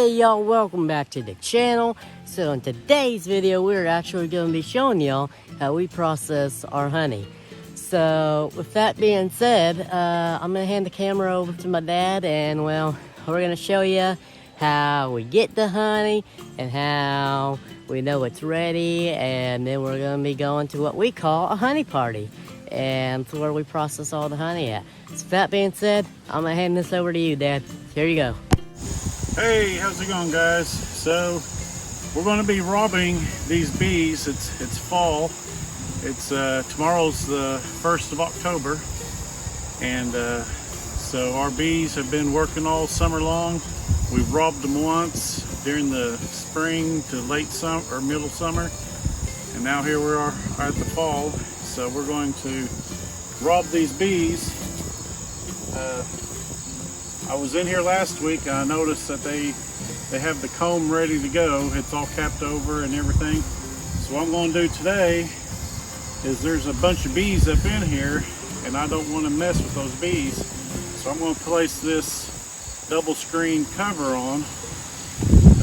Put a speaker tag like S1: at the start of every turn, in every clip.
S1: Hey y'all, welcome back to the channel. So in today's video, we're actually going to be showing y'all how we process our honey. So with that being said, I'm going to hand the camera over to my dad, and well, we're going to show you how we get the honey and how we know it's ready, and then we're going to be going to what we call a honey party, and it's where we process all the honey at. So with that being said, I'm going to hand this over to you, Dad. Here you go.
S2: Hey, how's it going, guys? So we're going to be robbing these bees. It's fall. It's tomorrow's the 1st of October, and so our bees have been working all summer long. We've robbed them once during the spring to late summer or middle summer, and now here we are at the fall. So we're going to rob these bees. I was in here last week and I noticed that they have the comb ready to go. It's all capped over and everything. So what I'm going to do today is there's a bunch of bees up in here and I don't want to mess with those bees. So I'm going to place this double screen cover on.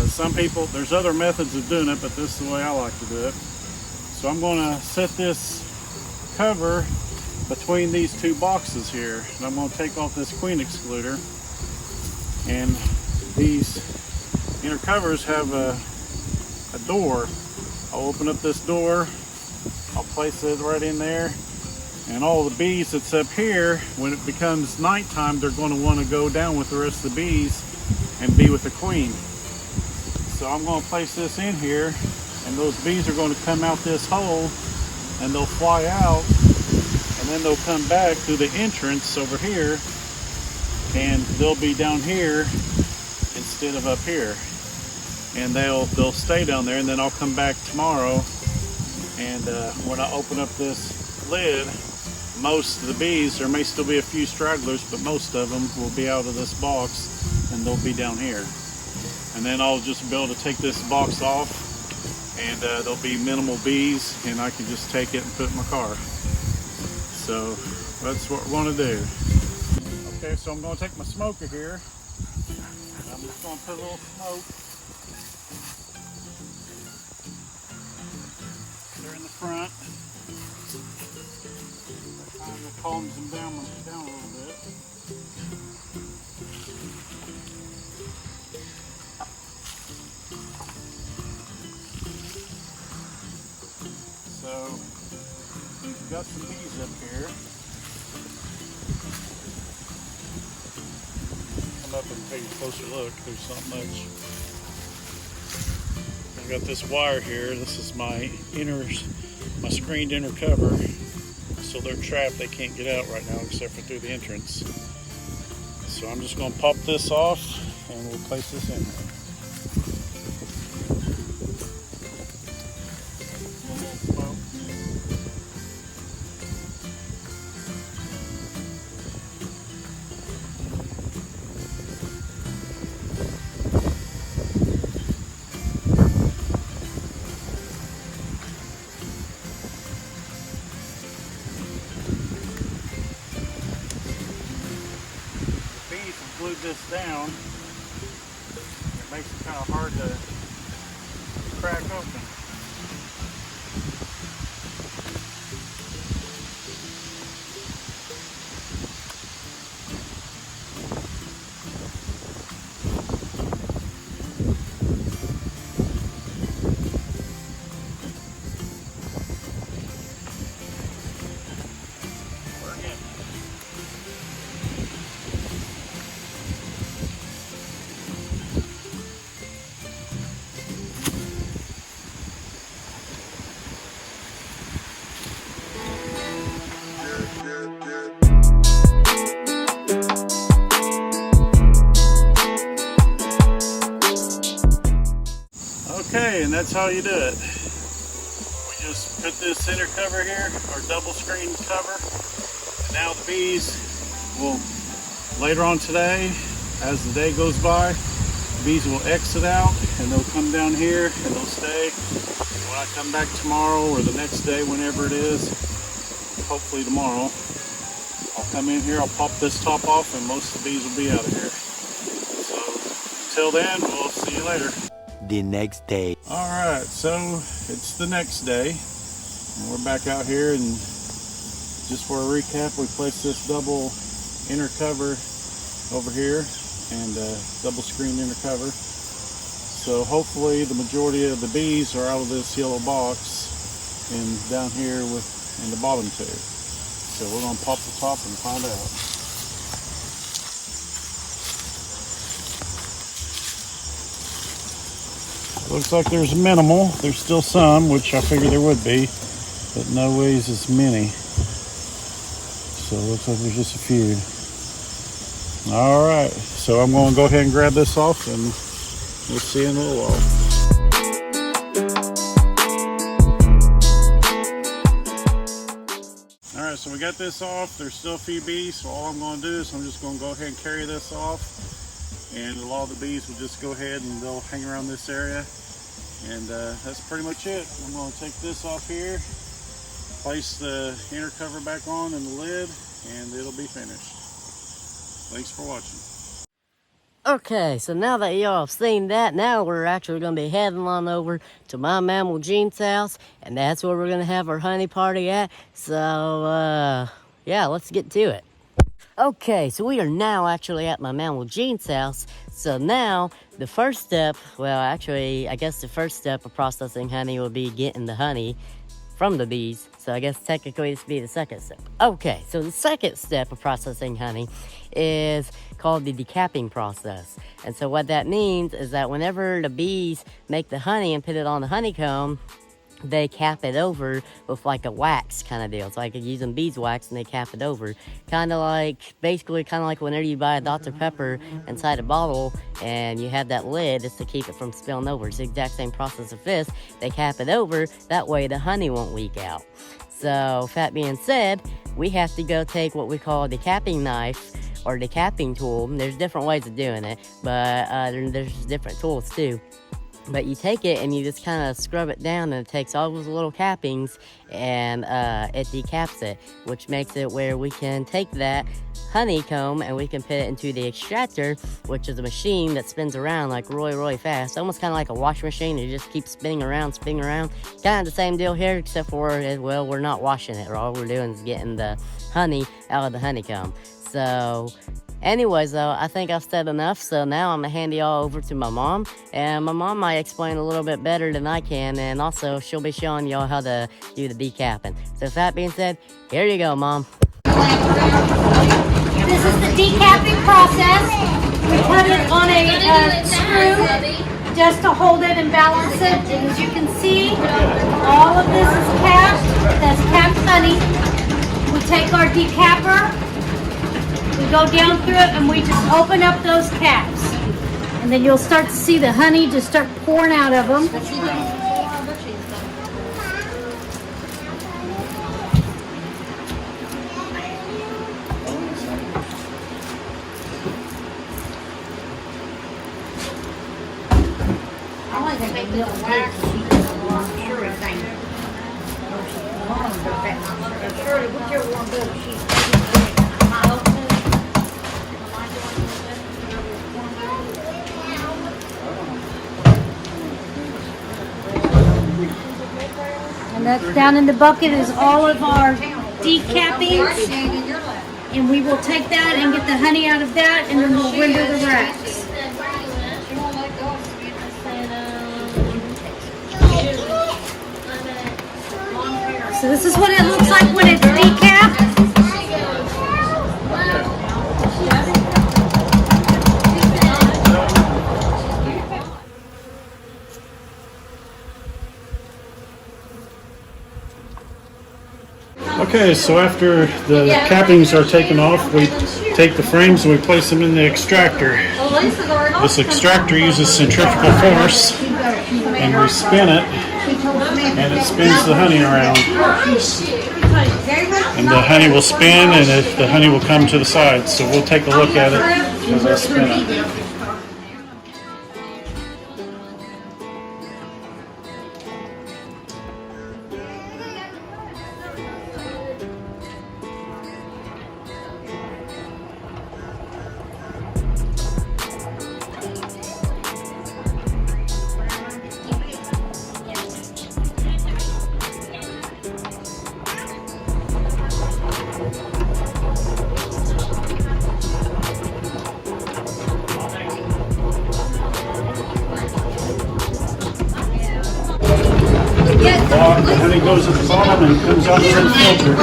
S2: Some people, there's other methods of doing it, but this is the way I like to do it. So I'm going to set this cover between these two boxes here. And I'm going to take off this queen excluder. And these inner covers have a door. I'll open up this door, I'll place it right in there, and all the bees that's up here, when it becomes nighttime, they're going to want to go down with the rest of the bees and be with the queen. So I'm going to place this in here, and those bees are going to come out this hole and they'll fly out, and then they'll come back through the entrance over here, and they'll be down here instead of up here, and they'll stay down there. And then I'll come back tomorrow, and when I open up this lid, most of the bees, there may still be a few stragglers, but most of them will be out of this box and they'll be down here. And then I'll just be able to take this box off, and there'll be minimal bees, and I can just take it and put it in my car. So that's what we're going to do. Okay, so I'm going to take my smoker here. I'm just going to put a little smoke there in the front. That kind of calms them down a little bit. So we've got some bees up here. Up and take a closer look. There's not much. I've got this wire here. This is my screened inner cover. So they're trapped. They can't get out right now except for through the entrance. So I'm just going to pop this off and we'll place this in there. Glued this down, it makes it kind of hard to crack open. Okay, and that's how you do it. We just put this inner cover here, our double screen cover, and now the bees will, later on today, as the day goes by, the bees will exit out and they'll come down here and they'll stay. And when I come back tomorrow or the next day, whenever it is, hopefully tomorrow, I'll come in here, I'll pop this top off, and most of the bees will be out of here. So until then, we'll see you later.
S3: The next day.
S2: All right, so it's the next day. And we're back out here, and just for a recap, we placed this double inner cover over here and double screen inner cover. So hopefully the majority of the bees are out of this yellow box and down here in the bottom two. So we're going to pop the top and find out. Looks like there's minimal. There's still some, which I figured there would be, but no ways as many. So it looks like there's just a few. All right, so I'm going to go ahead and grab this off, and we'll see you in a little while. All right, so we got this off. There's still a few bees, so all I'm going to do is I'm just going to go ahead and carry this off. And a lot of the bees will just go ahead and they'll hang around this area. And that's pretty much it. I'm going to take this off here, place the inner cover back on and the lid, and it'll be finished. Thanks for watching.
S1: Okay, so now that y'all have seen that, now we're actually going to be heading on over to my Mammal Gene's house, and that's where we're going to have our honey party at. So, yeah, let's get to it. Okay, so we are now actually at my Mammal Gene's house. So now, the first step, well, actually, I guess the first step of processing honey will be getting the honey from the bees. So I guess technically this would be the second step. Okay, so the second step of processing honey is called the decapping process. And so what that means is that whenever the bees make the honey and put it on the honeycomb, they cap it over with like a wax kind of deal. It's like using beeswax and they cap it over. Basically kind of like whenever you buy a Dr. Pepper inside a bottle and you have that lid, it's to keep it from spilling over. It's the exact same process of this. They cap it over, that way the honey won't leak out. So, with that being said, we have to go take what we call a decapping knife or decapping tool. There's different ways of doing it, but there's different tools too. But you take it and you just kind of scrub it down, and it takes all those little cappings and it decaps it, which makes it where we can take that honeycomb and we can put it into the extractor, which is a machine that spins around like really fast, almost kind of like a washing machine. It just keeps spinning around. Kind of the same deal here, except for, well, we're not washing it. All we're doing is getting the honey out of the honeycomb. So anyways, though, I think I've said enough, so now I'm going to hand y'all over to my mom, and my mom might explain a little bit better than I can, and also she'll be showing y'all how to do the decapping. So with that being said, here you go, Mom.
S4: This is the decapping process. We put it on a screw just to hold it and balance it. And as you can see, all of this is capped. That's capped honey. We take our decapper, we go down through it, and we just open up those caps. And then you'll start to see the honey just start pouring out of them. And that's down in the bucket is all of our decappings. And we will take that and get the honey out of that, and then we'll render the racks. So this is what it looks like when it's decapped.
S2: Okay, so after the cappings are taken off, we take the frames and we place them in the extractor. This extractor uses centrifugal force, and we spin it, and it spins the honey around. And the honey will spin, and the honey will come to the sides. So we'll take a look at it as I spin it. The honey goes at the bottom and comes out through the filter.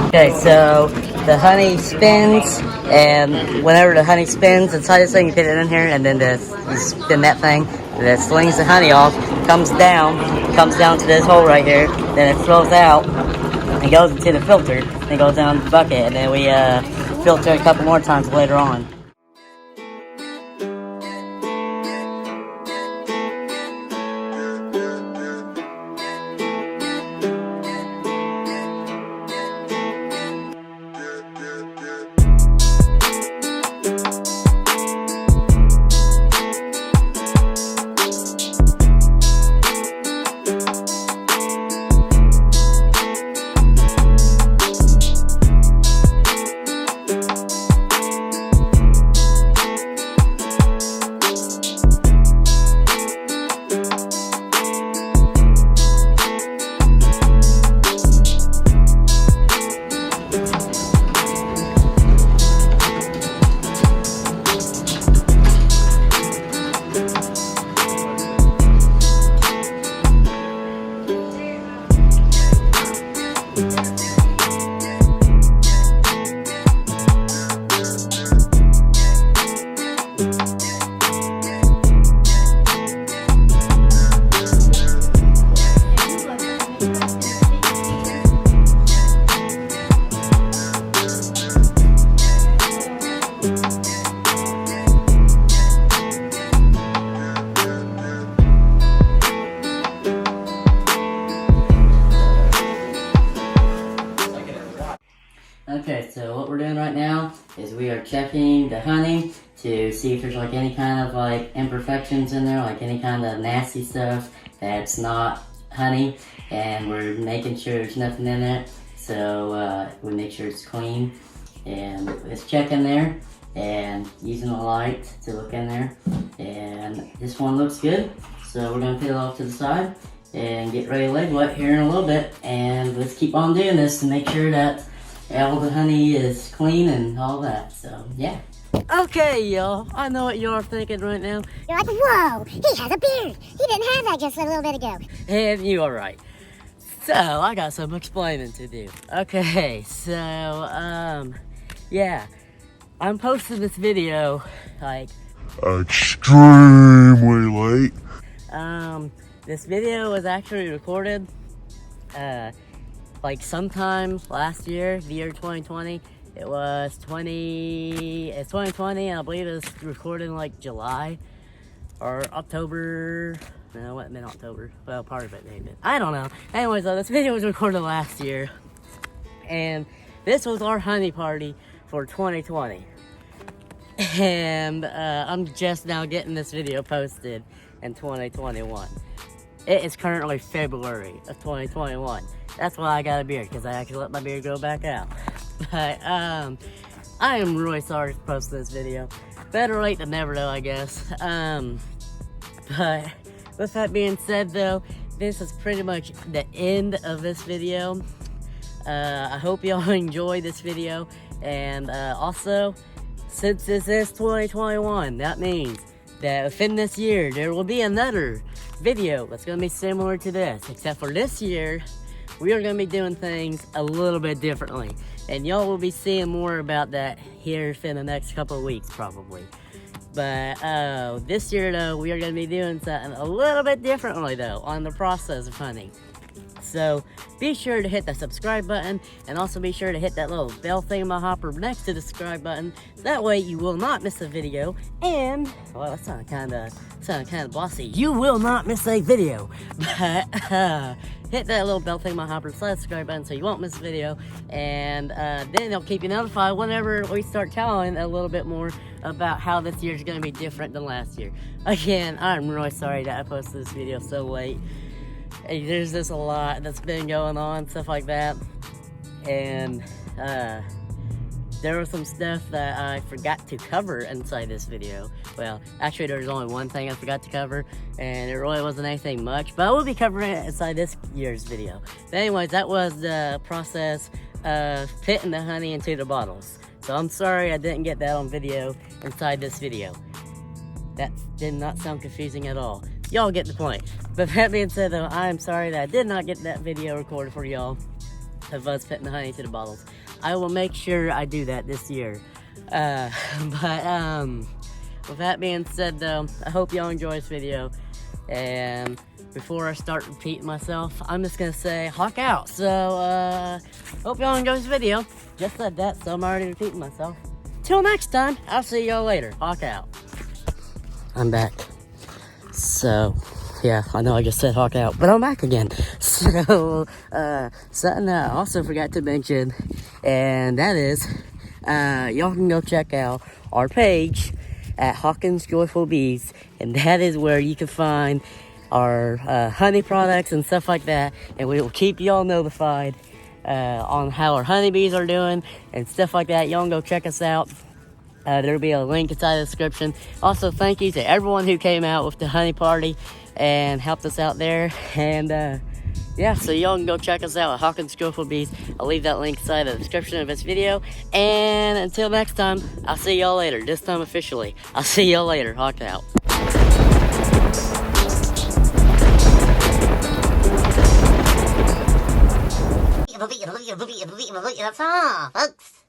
S1: Okay, so the honey spins, and whenever the honey spins inside this thing, you put it in here, and then you spin that thing, that slings the honey off, comes down to this hole right here, then it flows out, and goes into the filter, and goes down the bucket, and then we filter a couple more times later on. Okay, so what we're doing right now is we are checking the honey to see if there's like any kind of like imperfections in there, like any kind of nasty stuff that's not honey, and we're making sure there's nothing in it. So we make sure it's clean, and it's checking there and using a light to look in there, and this one looks good. So we're gonna put it off to the side and get ready to label it here in a little bit, and let's keep on doing this to make sure that all the honey is clean and all that, so yeah. Okay, y'all, I know what y'all are thinking right now.
S3: You're like, whoa, he has a beard. He didn't have that just a little bit ago.
S1: And you are right. So, I got some explaining to do. Okay, so, yeah. I'm posting this video, like,
S5: extremely late.
S1: This video was actually recorded, like sometime last year, the year 2020. It's 2020, and I believe it was recorded in like July or October. No, what meant October? Well, part of it maybe. I don't know. Anyways, this video was recorded last year, and this was our honey party for 2020. And I'm just now getting this video posted in 2021. It is currently February of 2021. That's why I got a beard, because I actually let my beard grow back out. But, I am really sorry for posting this video. Better late than never, though, I guess. But, with that being said, though, this is pretty much the end of this video. I hope y'all enjoy this video. And, also, since this is 2021, that means that within this year, there will be another video that's going to be similar to this. Except for this year, we are going to be doing things a little bit differently. And y'all will be seeing more about that here within the next couple of weeks, probably. But this year, though, we are going to be doing something a little bit differently, though, on the process of hunting. So be sure to hit the subscribe button, and also be sure to hit that little bell thingamahopper next to the subscribe button. That way you will not miss a video, and, well, that sounded kind of bossy. You will not miss a video, but hit that little bell thingamahopper, subscribe button so you won't miss a video, and then it'll keep you notified whenever we start telling a little bit more about how this year is going to be different than last year. Again, I'm really sorry that I posted this video so late. There's just a lot that's been going on, stuff like that, and there was some stuff that I forgot to cover inside this video. Well, actually there's only one thing I forgot to cover, and it really wasn't anything much, but I will be covering it inside this year's video. But anyways, that was the process of putting the honey into the bottles. So I'm sorry I didn't get that on video inside this video. That did not sound confusing at all. y'all get the point. But that being said, though, I am sorry that I did not get that video recorded for y'all of us putting the honey to the bottles. I will make sure I do that this year. With that being said, though, I hope y'all enjoy this video. And before I start repeating myself, I'm just gonna say hawk out. So hope y'all enjoy this video. Just said that, so I'm already repeating myself. Till next time, I'll see y'all later. Hawk out. I'm back. So yeah, I know I just said hawk out, but I'm back again. So something I also forgot to mention, and that is y'all can go check out our page at Hawkins Joyful Bees, and that is where you can find our honey products and stuff like that, and we will keep y'all notified on how our honeybees are doing and stuff like that. Y'all can go check us out. There'll be a link inside the description. Also, thank you to everyone who came out with the honey party and helped us out there. And yeah, so y'all can go check us out at Hawkins Joyful Bees. I'll leave that link inside the description of this video. And until next time, I'll see y'all later. This time officially. I'll see y'all later. Hawk out. That's all, folks.